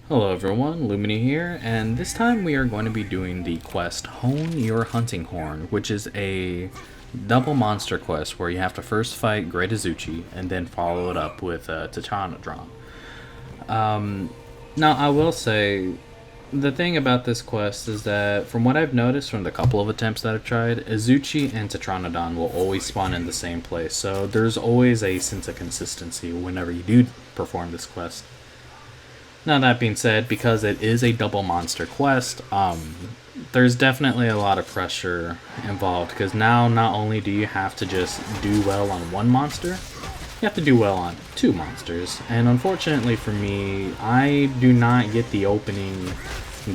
Hello everyone, Lumini here, and this time we are going to be doing the quest Hone Your Hunting Horn, which is a double monster quest where you have to first fight Great Azuchi and then follow it up with Tachanadron. Now I will say, the thing about this quest is that from what I've noticed from the couple of attempts that I've tried, Azuchi and Tetranodon will always spawn in the same place, so there's always a sense of consistency whenever you do perform this quest. Now that being said, because it is a double monster quest, there's definitely a lot of pressure involved because now not only do you have to just do well on one monster, you have to do well on two monsters. And unfortunately for me, I do not get the opening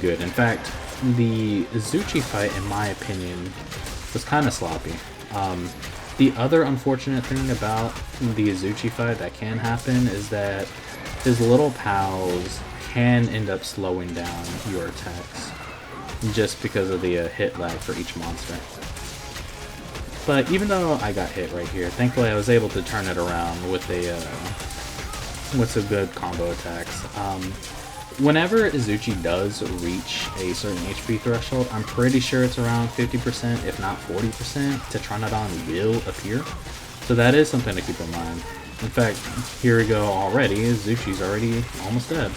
good. In fact, the Izuchi fight, in my opinion, was kind of sloppy. The other unfortunate thing about the Izuchi fight that can happen is that his little pals can end up slowing down your attacks just because of the hit lag for each monster. But even though I got hit right here, thankfully I was able to turn it around with some good combo attacks. Whenever Izuchi does reach a certain HP threshold, I'm pretty sure it's around 50%, if not 40%, Tetranodon will appear. So that is something to keep in mind. In fact, here we go already. Zuchi's already almost dead.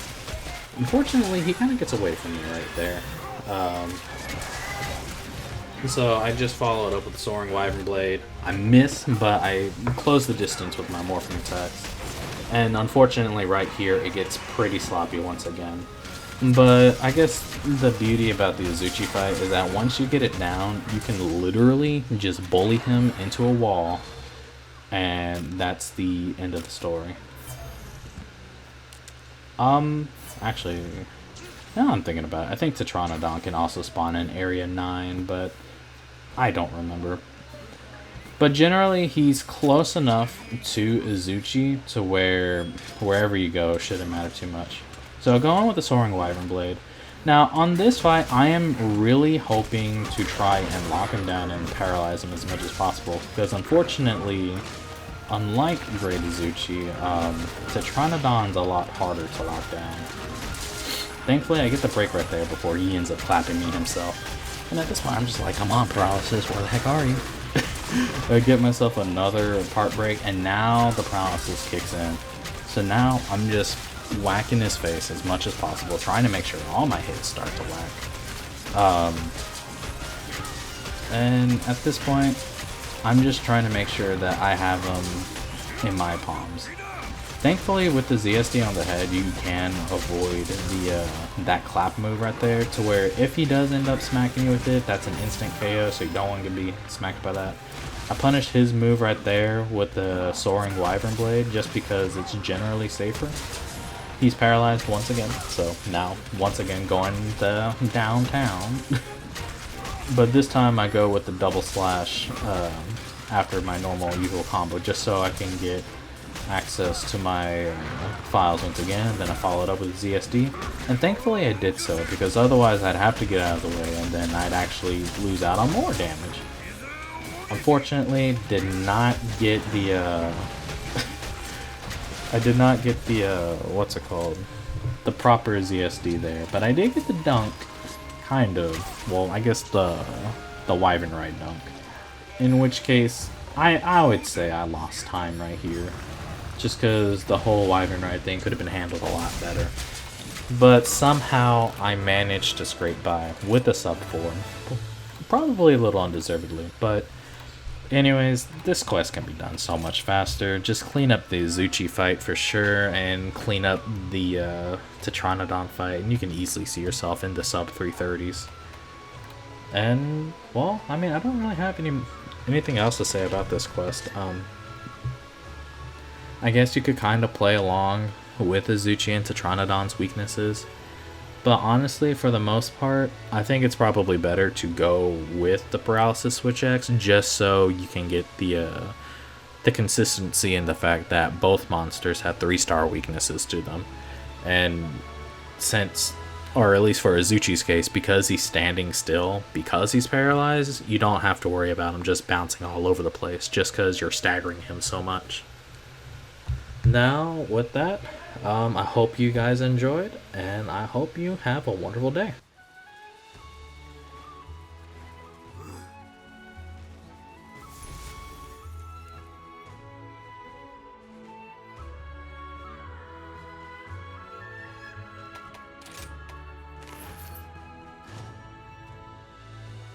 Unfortunately, he kind of gets away from me right there. So I just followed up with the Soaring Wyvern Blade. I miss, but I close the distance with my morphing attacks. And unfortunately, right here, it gets pretty sloppy once again. But I guess the beauty about the Azuchi fight is that once you get it down, you can literally just bully him into a wall. And that's the end of the story. Actually, now I'm thinking about it, I think Tetranodon can also spawn in Area 9, but I don't remember. But generally, he's close enough to Izuchi to where wherever you go shouldn't matter too much. So going with the Soaring Wyvern Blade. Now, on this fight, I am really hoping to try and lock him down and paralyze him as much as possible, because unfortunately, unlike Great Azuchi, Tetranodon's a lot harder to lock down. Thankfully, I get the break right there before he ends up clapping me himself. And at this point, I'm just like, come on, Paralysis, where the heck are you? I get myself another part break, and now the Paralysis kicks in. So now I'm just whacking his face as much as possible, trying to make sure all my hits start to whack. And at this point, I'm just trying to make sure that I have him in my palms. Thankfully, with the ZSD on the head, you can avoid that clap move right there, to where if he does end up smacking you with it, that's an instant KO, so you don't want to be smacked by that. I punished his move right there with the Soaring Wyvern Blade, just because it's generally safer. He's paralyzed once again, so now, once again, going to downtown. But this time I go with the double slash after my normal usual combo, just so I can get access to my files once again, and then I followed up with ZSD, and thankfully I did so, because otherwise I'd have to get out of the way and then I'd actually lose out on more damage. Unfortunately, did not get the I did not get the what's it called, the proper ZSD there, but I did get the dunk, kind of. Well, I guess the Wyvern Ride dunk, in which case I would say I lost time right here, just because the whole Wyvern Ride thing could have been handled a lot better. But somehow I managed to scrape by with a sub 4. Probably a little undeservedly, but anyways, this quest can be done so much faster. Just clean up the Izuchi fight for sure, and clean up the Tetranodon fight, and you can easily see yourself in the sub 330s. And, well, I mean, I don't really have anything else to say about this quest. I guess you could kind of play along with Izuchi and Tetranodon's weaknesses, but honestly, for the most part, I think it's probably better to go with the Paralysis Switch X, just so you can get the consistency in the fact that both monsters have 3-star weaknesses to them. And since, or at least for Izuchi's case, because he's standing still, because he's paralyzed, you don't have to worry about him just bouncing all over the place just because you're staggering him so much. Now, with that, I hope you guys enjoyed, and I hope you have a wonderful day.